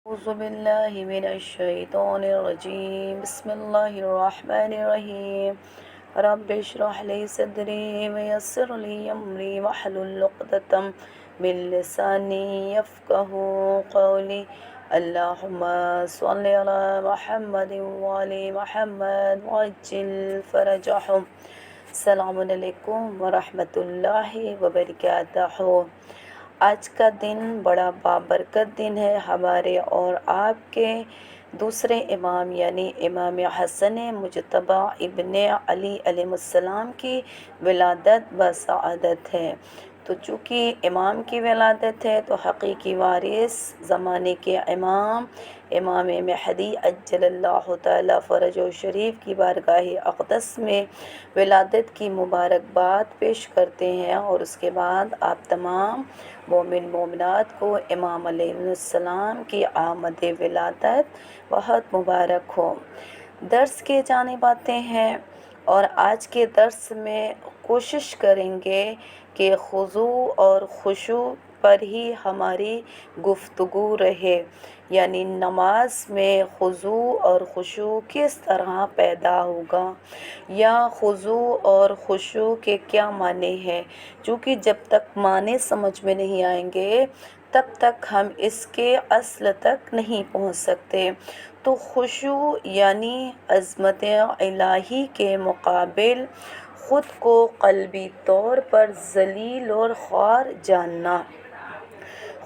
أعوذ بالله من الشيطان الرجيم بسم الله الرحمن الرحيم رب اشرح لي صدري ويسر لي أمري واحلل عقدة من لساني يفقه قولي اللهم صل على محمد وعلى محمد وعجل فرجهم السلام علیکم ورحمۃ اللہ وبرکاتہ۔ آج کا دن بڑا بابرکت دن ہے ہمارے اور آپ کے دوسرے امام یعنی امام حسن مجتبی ابن علی علیہ السلام کی ولادت بسعادت ہے۔ تو چونکہ امام کی ولادت ہے تو حقیقی وارث زمانے کے امام مہدی عجل اللہ تعالی فرج و شریف کی بارگاہ اقدس میں ولادت کی مبارکباد پیش کرتے ہیں، اور اس کے بعد آپ تمام مومن مومنات کو امام علیہ السلام کی آمد ولادت بہت مبارک ہو۔ درس کے جانب آتے ہیں، اور آج کے درس میں کوشش کریں گے کہ خضوع اور خشوع پر ہی ہماری گفتگو رہے، یعنی نماز میں خضوع اور خشوع کس طرح پیدا ہوگا، یا خضوع اور خشوع کے کیا معنی ہیں، چونکہ جب تک معنی سمجھ میں نہیں آئیں گے تب تک ہم اس کے اصل تک نہیں پہنچ سکتے۔ تو خشوع یعنی عظمت الہی کے مقابل خود کو قلبی طور پر ذلیل اور خوار جاننا۔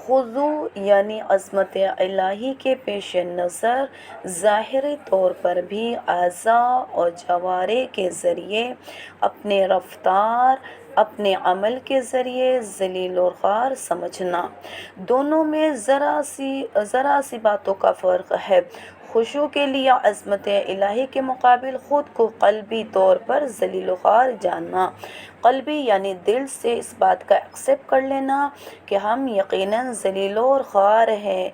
خضوع یعنی عظمت الہی کے پیش نظر ظاہری طور پر بھی اعضاء اور جوارح کے ذریعے اپنے رفتار، اپنے عمل کے ذریعے ذلیل اور خوار سمجھنا۔ دونوں میں ذرا سی باتوں کا فرق ہے۔ خشوع کے لیے عظمت الہی کے مقابل خود کو قلبی طور پر ذلیل و خوار جاننا۔ قلبی یعنی دل سے اس بات کا ایکسپٹ کر لینا کہ ہم یقیناً ذلیل اور خوار ہیں،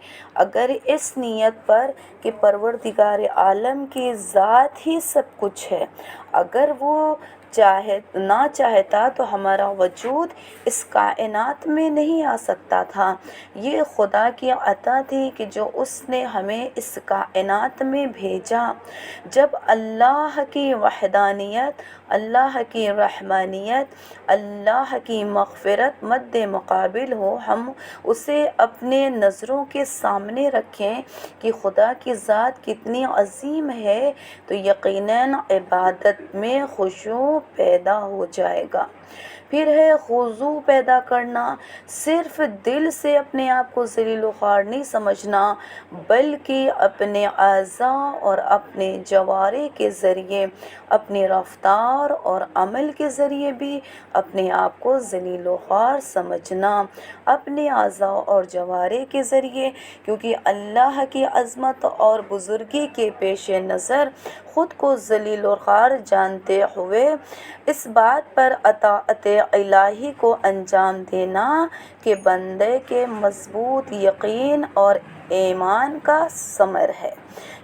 اگر اس نیت پر کہ پروردگار عالم کی ذات ہی سب کچھ ہے، اگر وہ نہ چاہتا تو ہمارا وجود اس کائنات میں نہیں آ سکتا تھا۔ یہ خدا کی عطا تھی کہ جو اس نے ہمیں اس کائنات میں بھیجا۔ جب اللہ کی وحدانیت، اللہ کی رحمانیت، اللہ کی مغفرت مد مقابل ہو، ہم اسے اپنے نظروں کے سامنے رکھیں کہ خدا کی ذات کتنی عظیم ہے، تو یقیناً عبادت میں خشوع پیدا ہو جائے گا۔ پھر ہے خضوع پیدا کرنا، صرف دل سے اپنے آپ کو ذلیل و خوار نہیں سمجھنا، بلکہ اپنے اعضاء اور اپنے جوارح کے ذریعے، اپنی رفتار اور عمل کے ذریعے بھی اپنے آپ کو ذلیل و خوار سمجھنا۔ اپنے اعضاء اور جوارح کے ذریعے، کیونکہ اللہ کی عظمت اور بزرگی کے پیش نظر خود کو ذلیل اور خوار جانتے ہوئے اس بات پر اطاعت الہی کو انجام دینا کہ بندے کے مضبوط یقین اور ایمان کا ثمر ہے۔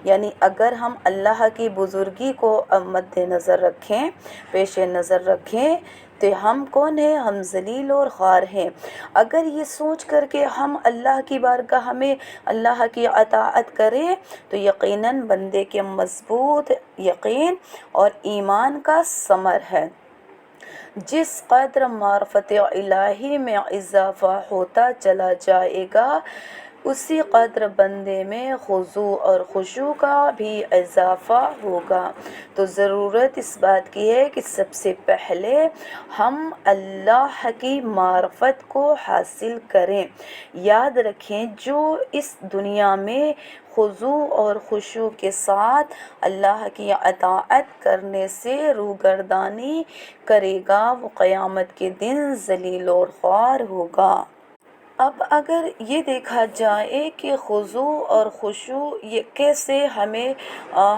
یعنی اگر ہم اللہ کی بزرگی کو مد نظر رکھیں، پیش نظر رکھیں، تو ہم کون ہیں؟ ہم ذلیل اور خوار ہیں۔ اگر یہ سوچ کر کے ہم اللہ کی بارگاہ میں اللہ کی اطاعت کریں تو یقیناً بندے کے مضبوط یقین اور ایمان کا ثمر ہے۔ جس قدر معرفت الہی میں اضافہ ہوتا چلا جائے گا، اسی قدر بندے میں خضوع اور خشوع کا بھی اضافہ ہوگا۔ تو ضرورت اس بات کی ہے کہ سب سے پہلے ہم اللہ کی معرفت کو حاصل کریں۔ یاد رکھیں، جو اس دنیا میں خضوع اور خشوع کے ساتھ اللہ کی اطاعت کرنے سے روگردانی کرے گا، وہ قیامت کے دن ذلیل اور خوار ہوگا۔ اب اگر یہ دیکھا جائے کہ خضوع اور خشوع یہ کیسے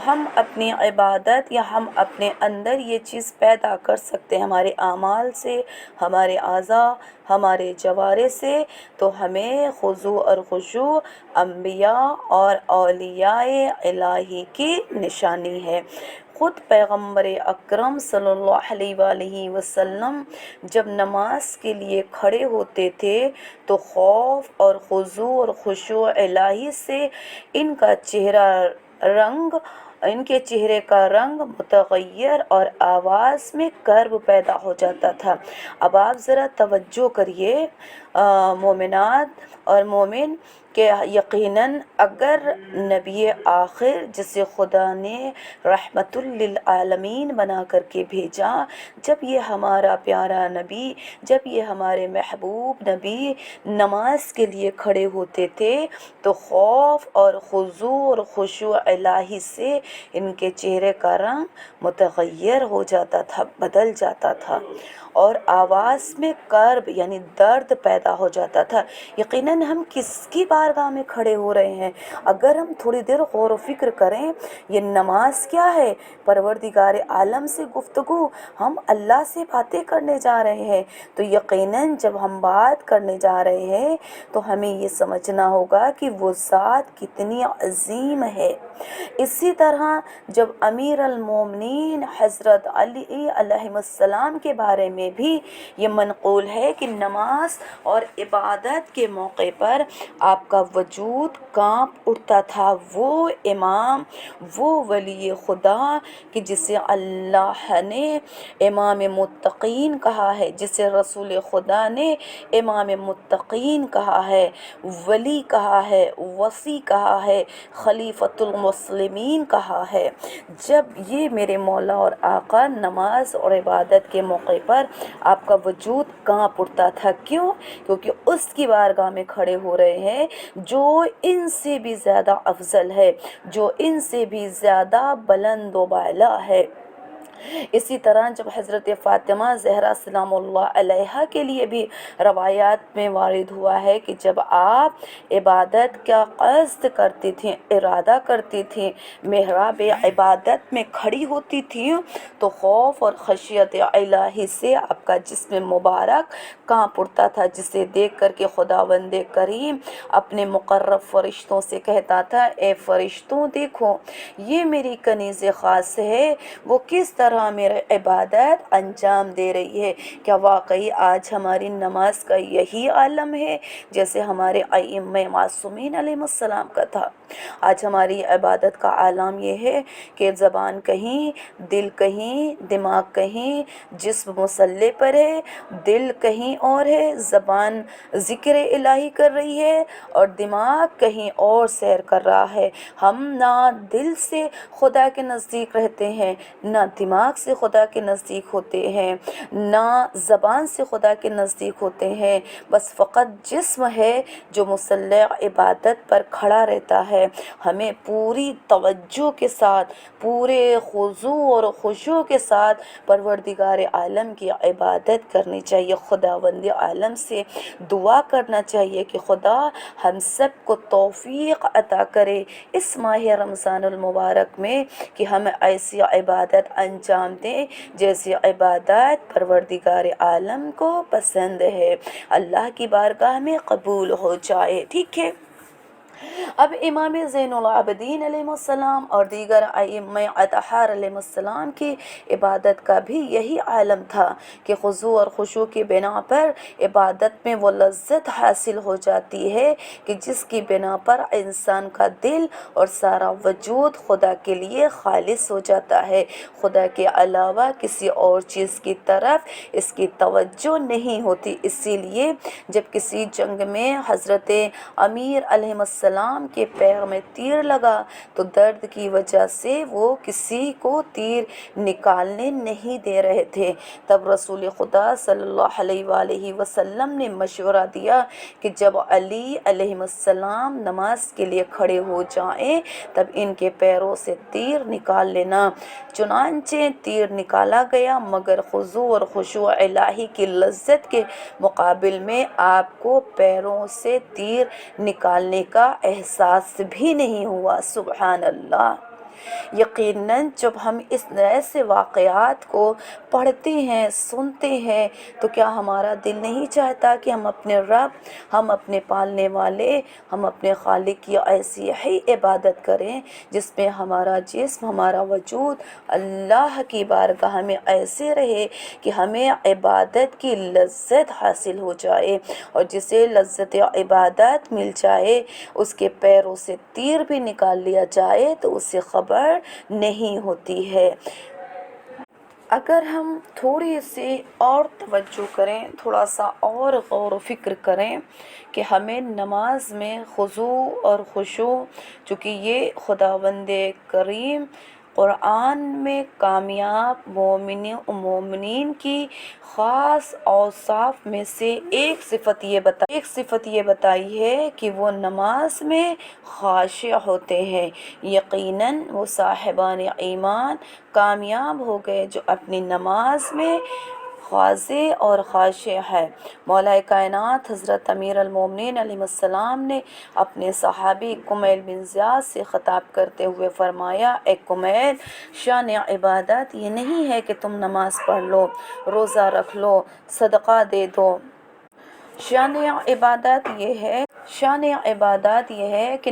ہم اپنی عبادت یا ہم اپنے اندر یہ چیز پیدا کر سکتے ہیں ہمارے اعمال سے، ہمارے اعضاء، ہمارے جوارح سے، تو ہمیں خضوع اور خشوع انبیاء اور اولیاء الہی کی نشانی ہے۔ خود پیغمبر اکرم صلی اللہ علیہ وآلہ وسلم جب نماز کے لیے کھڑے ہوتے تھے تو خوف اور خضوع اور خشوع الہی سے ان کے چہرے کا رنگ متغیر اور آواز میں کرب پیدا ہو جاتا تھا۔ اب آپ ذرا توجہ کریے مومنات اور مومن کہ یقیناً اگر نبی آخر جسے خدا نے رحمت للعالمین بنا کر کے بھیجا، جب یہ ہمارا پیارا نبی، جب یہ ہمارے محبوب نبی نماز کے لیے کھڑے ہوتے تھے تو خوف اور خضوع اور خشوع الہی سے ان کے چہرے کا رنگ متغیر ہو جاتا تھا، بدل جاتا تھا، اور آواز میں کرب یعنی درد پیدا ہو جاتا تھا۔ یقیناً ہم کس کی بارگاہ میں کھڑے ہو رہے ہیں؟ اگر ہم تھوڑی دیر غور و فکر کریں، یہ نماز کیا ہے؟ پروردگار عالم سے گفتگو، ہم اللہ سے باتیں کرنے جا رہے ہیں۔ تو یقیناً جب ہم بات کرنے جا رہے ہیں تو ہمیں یہ سمجھنا ہوگا کہ وہ ذات کتنی عظیم ہے۔ اسی طرح جب امیر المومنین حضرت علی علیہ السلام کے بارے میں بھی یہ منقول ہے کہ نماز اور عبادت کے موقع پر آپ کا وجود کانپ اٹھتا تھا۔ وہ امام، وہ ولی خدا کہ جسے اللہ نے امام متقین کہا ہے، جسے رسول خدا نے امام متقین کہا ہے، ولی کہا ہے، وصی کہا ہے، خلیفۃ المسلمین کہا ہے، جب یہ میرے مولا اور آقا نماز اور عبادت کے موقع پر آپ کا وجود کانپ اٹھتا تھا۔ کیوں؟ کیونکہ اس کی بارگاہ میں کھڑے ہو رہے ہیں جو ان سے بھی زیادہ افضل ہے، جو ان سے بھی زیادہ بلند و بالا ہے۔ اسی طرح جب حضرت فاطمہ زہرا سلام اللہ علیہا کے لیے بھی روایات میں وارد ہوا ہے کہ جب آپ عبادت کا قصد کرتی تھیں، ارادہ کرتی تھیں، محراب عبادت میں کھڑی ہوتی تھیں تو خوف اور خشیت الہی سے آپ کا جسم مبارک کانپ اٹھتا تھا، جسے دیکھ کر کے خداوند کریم اپنے مقرب فرشتوں سے کہتا تھا، اے فرشتوں دیکھو یہ میری کنیز خاص ہے، وہ کس طرح میرے عبادت انجام دے رہی ہے۔ کیا واقعی آج ہماری نماز کا یہی عالم ہے جیسے ہمارے ائمہ معصومین علیہ السلام کا تھا؟ آج ہماری عبادت کا عالم یہ ہے کہ زبان کہیں، دل کہیں، دماغ کہیں، جسم مصلی پر ہے، دل کہیں اور ہے، زبان ذکر الہی کر رہی ہے اور دماغ کہیں اور سیر کر رہا ہے۔ ہم نہ دل سے خدا کے نزدیک رہتے ہیں، نہ دماغ سے خدا کے نزدیک ہوتے ہیں، نہ زبان سے خدا کے نزدیک ہوتے ہیں، بس فقط جسم ہے جو مسلح عبادت پر کھڑا رہتا ہے۔ ہمیں پوری توجہ کے ساتھ، پورے خضوع اور خشوع کے ساتھ پروردگار عالم کی عبادت کرنی چاہیے، خداوند عالم سے دعا کرنا چاہیے کہ خدا ہم سب کو توفیق عطا کرے اس ماہ رمضان المبارک میں کہ ہم ایسی عبادت انجام دیں جیسی عبادت پروردگار عالم کو پسند ہے، اللہ کی بارگاہ میں قبول ہو جائے۔ ٹھیک ہے، اب امام زین العابدین علیہ السلام اور دیگر ائمہ اطہار علیہ السلام کی عبادت کا بھی یہی عالم تھا کہ خضوع اور خشوع کی بنا پر عبادت میں وہ لذت حاصل ہو جاتی ہے کہ جس کی بنا پر انسان کا دل اور سارا وجود خدا کے لیے خالص ہو جاتا ہے، خدا کے علاوہ کسی اور چیز کی طرف اس کی توجہ نہیں ہوتی۔ اسی لیے جب کسی جنگ میں حضرت امیر علیہ السلام کے پیر میں تیر لگا تو درد کی وجہ سے وہ کسی کو تیر نکالنے نہیں دے رہے تھے، تب رسول خدا صلی اللہ علیہ وآلہ وسلم نے مشورہ دیا کہ جب علی علیہ السلام نماز کے لیے کھڑے ہو جائیں تب ان کے پیروں سے تیر نکال لینا۔ چنانچہ تیر نکالا گیا، مگر خضوع اور خشوع الہی کی لذت کے مقابل میں آپ کو پیروں سے تیر نکالنے کا احساس بھی نہیں ہوا۔ سبحان اللہ۔ یقیناً جب ہم اس ایسے واقعات کو پڑھتے ہیں، سنتے ہیں، تو کیا ہمارا دل نہیں چاہتا کہ ہم اپنے رب، ہم اپنے پالنے والے، ہم اپنے خالق کی ایسی ہی عبادت کریں جس میں ہمارا جسم، ہمارا وجود اللہ کی بارگاہ میں ایسے رہے کہ ہمیں عبادت کی لذت حاصل ہو جائے، اور جسے لذت عبادت مل جائے اس کے پیروں سے تیر بھی نکال لیا جائے تو اسے خبر نہیں ہوتی ہے۔ اگر ہم تھوڑی سی اور توجہ کریں، تھوڑا سا اور غور و فکر کریں کہ ہمیں نماز میں خضوع اور خشوع، چونکہ یہ خداوند کریم قرآن میں کامیاب مومنین کی خاص اوصاف میں سے ایک صفت یہ بتائی ہے کہ وہ نماز میں خاشع ہوتے ہیں۔ یقیناً وہ صاحبان ایمان کامیاب ہو گئے جو اپنی نماز میں خاضع اور خاشع ہے۔ مولا کائنات حضرت امیر المومنین علیہ السلام نے اپنے صحابی کمیل بن زیاد سے خطاب کرتے ہوئے فرمایا، اے کمیل، شان عبادت یہ نہیں ہے کہ تم نماز پڑھ لو، روزہ رکھ لو، صدقہ دے دو۔ شان عبادت یہ ہے کہ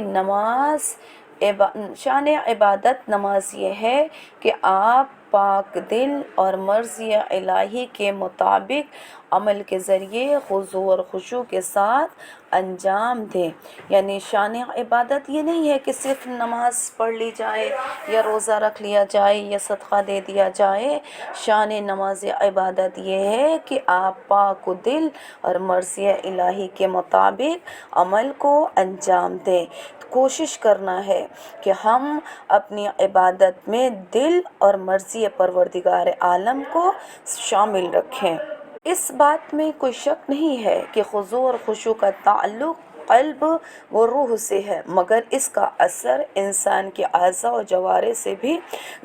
نماز یہ ہے کہ آپ پاک دل اور مرضی الہی کے مطابق عمل کے ذریعے خضوع اور خشوع کے ساتھ انجام دیں۔ یعنی شان عبادت یہ نہیں ہے کہ صرف نماز پڑھ لی جائے یا روزہ رکھ لیا جائے یا صدقہ دے دیا جائے۔ شان نماز عبادت یہ ہے کہ آپ پاک دل اور مرضی الہی کے مطابق عمل کو انجام دیں۔ کوشش کرنا ہے کہ ہم اپنی عبادت میں دل اور مرضی پروردگار عالم کو شامل رکھیں۔ اس بات میں کوئی شک نہیں ہے کہ خضوع اور خشوع کا تعلق قلب و روح سے ہے، مگر اس کا اثر انسان کے اعضاء و جوارح سے بھی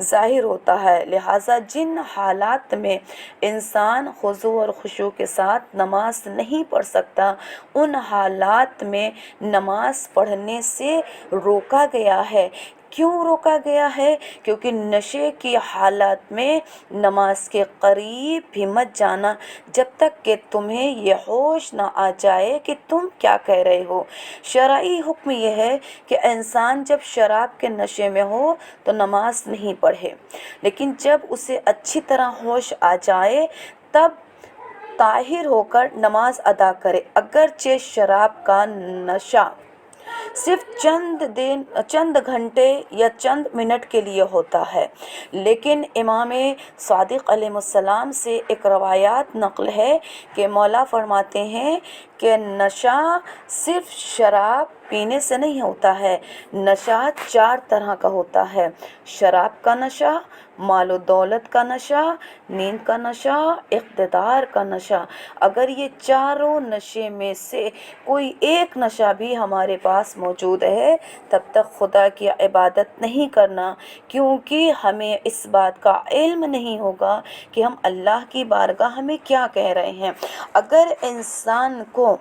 ظاہر ہوتا ہے۔ لہٰذا جن حالات میں انسان خضوع اور خشوع کے ساتھ نماز نہیں پڑھ سکتا، ان حالات میں نماز پڑھنے سے روکا گیا ہے۔ کیوں روکا گیا ہے؟ کیونکہ نشے کی حالت میں نماز کے قریب بھی مت جانا جب تک کہ تمہیں یہ ہوش نہ آ جائے کہ تم کیا کہہ رہے ہو۔ شرعی حکم یہ ہے کہ انسان جب شراب کے نشے میں ہو تو نماز نہیں پڑھے، لیکن جب اسے اچھی طرح ہوش آ جائے تب طاہر ہو کر نماز ادا کرے، اگرچہ شراب کا نشہ صرف چند گھنٹے یا چند منٹ کے لیے ہوتا ہے۔ لیکن امام صادق علیہ السلام سے ایک روایات نقل ہے کہ مولا فرماتے ہیں کہ نشہ صرف شراب پینے سے نہیں ہوتا ہے، نشہ 4 طرح کا ہوتا ہے: شراب کا نشہ، مال و دولت کا نشہ، نیند کا نشہ، اقتدار کا نشہ۔ اگر یہ چاروں نشے میں سے کوئی ایک نشہ بھی ہمارے پاس موجود ہے تب تک خدا کی عبادت نہیں کرنا، کیونکہ ہمیں اس بات کا علم نہیں ہوگا کہ ہم اللہ کی بارگاہ میں کیا کہہ رہے ہیں۔ اگر انسان کو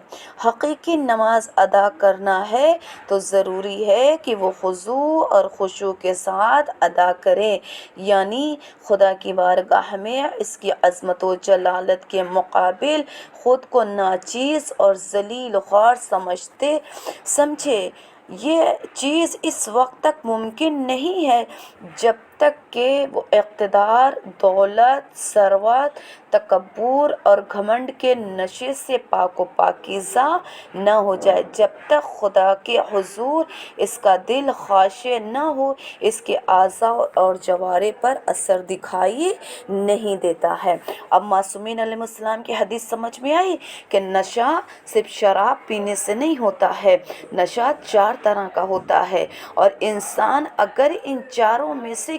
حقیقی نماز ادا کرنا ہے تو ضروری ہے کہ وہ خضوع اور خشوع کے ساتھ ادا کرے، یعنی خدا کی بارگاہ میں اس کی عظمت و جلالت کے مقابل خود کو ناچیز اور ذلیل و خوار سمجھے۔ یہ چیز اس وقت تک ممکن نہیں ہے جب تک کہ وہ اقتدار، دولت، ثروت، تکبر اور گھمنڈ کے نشے سے پاک و پاکیزہ نہ ہو جائے۔ جب تک خدا کے حضور اس کا دل خاشع نہ ہو، اس کے اعضاء اور جوارح پر اثر دکھائی نہیں دیتا ہے۔ اب معصومین علیہ السلام کی حدیث سمجھ میں آئی کہ نشہ صرف شراب پینے سے نہیں ہوتا ہے، نشہ 4 طرح کا ہوتا ہے، اور انسان اگر ان چاروں میں سے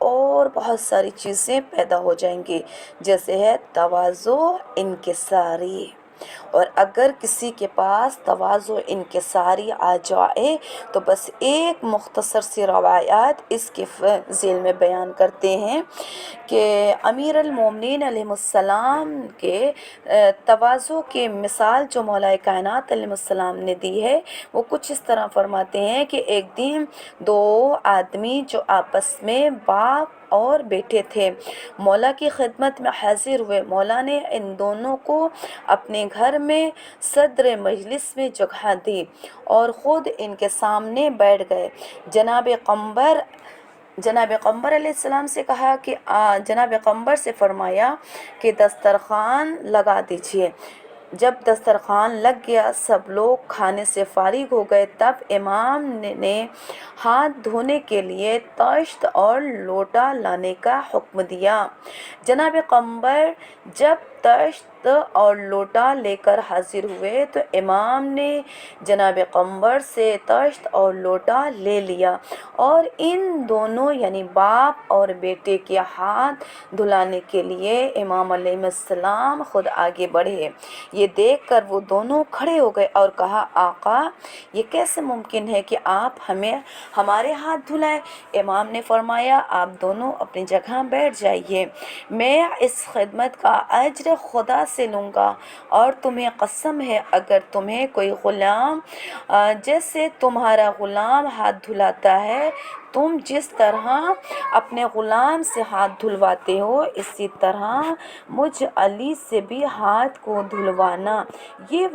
اور بہت ساری چیزیں پیدا ہو جائیں گی، جیسے ہے تواضع، انکساری۔ اور اگر کسی کے پاس تواضع انکساری آ جائے تو بس ایک مختصر سی روایات اس کے ذیل میں بیان کرتے ہیں کہ امیر المومنین علیہ السلام کے تواضع کی مثال جو مولا کائنات علیہ السلام نے دی ہے وہ کچھ اس طرح فرماتے ہیں کہ ایک دن دو آدمی جو آپس میں باپ اور بیٹے تھے مولا کی خدمت میں حاضر ہوئے۔ مولا نے ان دونوں کو اپنے گھر میں صدر مجلس میں جگہ دی اور خود ان کے سامنے بیٹھ گئے۔ جناب قمبر علیہ السلام سے کہا کہ جناب قمبر سے فرمایا کہ دسترخوان لگا دیجئے۔ جب دسترخوان لگ گیا، سب لوگ کھانے سے فارغ ہو گئے، تب امام نے ہاتھ دھونے کے لیے طشت اور لوٹا لانے کا حکم دیا۔ جناب قمبر جب طشت اور لوٹا لے کر حاضر ہوئے تو امام نے جناب قمبر سے طشت اور لوٹا لے لیا اور ان دونوں یعنی باپ اور بیٹے کے ہاتھ دھلانے کے لیے امام علیہ السلام خود آگے بڑھے۔ یہ دیکھ کر وہ دونوں کھڑے ہو گئے اور کہا آقا یہ کیسے ممکن ہے کہ آپ ہمارے ہاتھ دھلائیں؟ امام نے فرمایا آپ دونوں اپنی جگہ بیٹھ جائیے، میں اس خدمت کا اجر خدا سے لوں گا، اور تمہیں قسم ہے اگر تمہیں کوئی غلام جیسے تمہارا غلام ہاتھ دھلاتا ہے، تم جس طرح اپنے غلام سے ہاتھ دھلواتے ہو اسی طرح مجھ علی سے بھی ہاتھ کو دھلوانا۔ یہ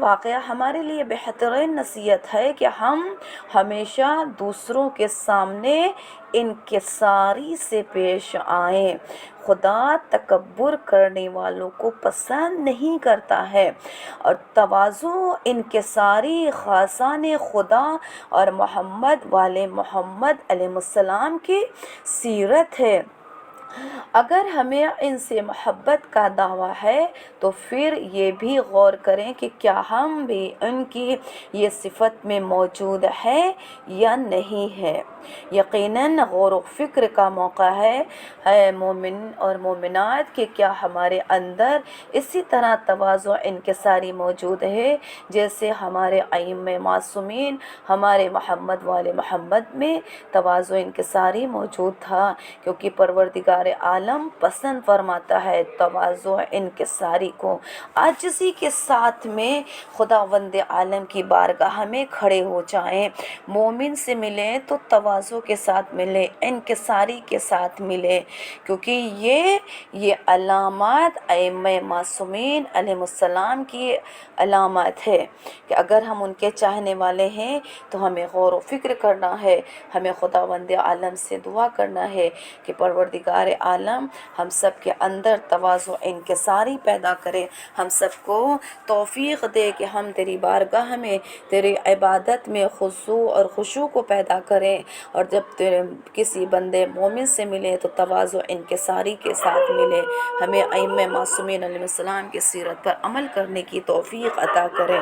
واقعہ ہمارے لیے بہترین نصیحت ہے کہ ہم ہمیشہ دوسروں کے سامنے انکساری سے پیش آئیں۔ خدا تکبر کرنے والوں کو پسند نہیں کرتا ہے، اور تواضع انکساری خاصان خدا اور محمد والے محمد علیہ السلام کی سیرت ہے۔ اگر ہمیں ان سے محبت کا دعویٰ ہے تو پھر یہ بھی غور کریں کہ کیا ہم بھی ان کی یہ صفت میں موجود ہیں یا نہیں ہے۔ یقیناً غور و فکر کا موقع ہے مومن اور مومنات کہ کیا ہمارے اندر اسی طرح تواضع انکساری موجود ہے جیسے ہمارے ائمہ معصومین ہمارے محمد والے محمد میں تواضع انکساری موجود تھا، کیونکہ پروردگار عالم پسند فرماتا ہے تواضع انکساری کو۔ عاجزی کے ساتھ میں خداوند عالم کی بارگاہ میں کھڑے ہو جائیں، مومن سے ملیں تو تواضع کے ساتھ ملیں، انکساری کے ساتھ ملیں، کیونکہ یہ علامات ائمہ معصومین علیہ السلام کی علامات ہے کہ اگر ہم ان کے چاہنے والے ہیں تو ہمیں غور و فکر کرنا ہے، ہمیں خداوند عالم سے دعا کرنا ہے کہ پروردگار عالم ہم سب کے اندر تواضع انکساری پیدا کرے، ہم سب کو توفیق دے کہ ہم تیری بارگاہ میں تیری عبادت میں خضوع اور خشوع کو پیدا کریں، اور جب کسی بندے مومن سے ملے تو تواضع انکساری کے ساتھ ملے۔ ہمیں ائمہ معصومین علیہ السلام کی سیرت پر عمل کرنے کی توفیق عطا کرے۔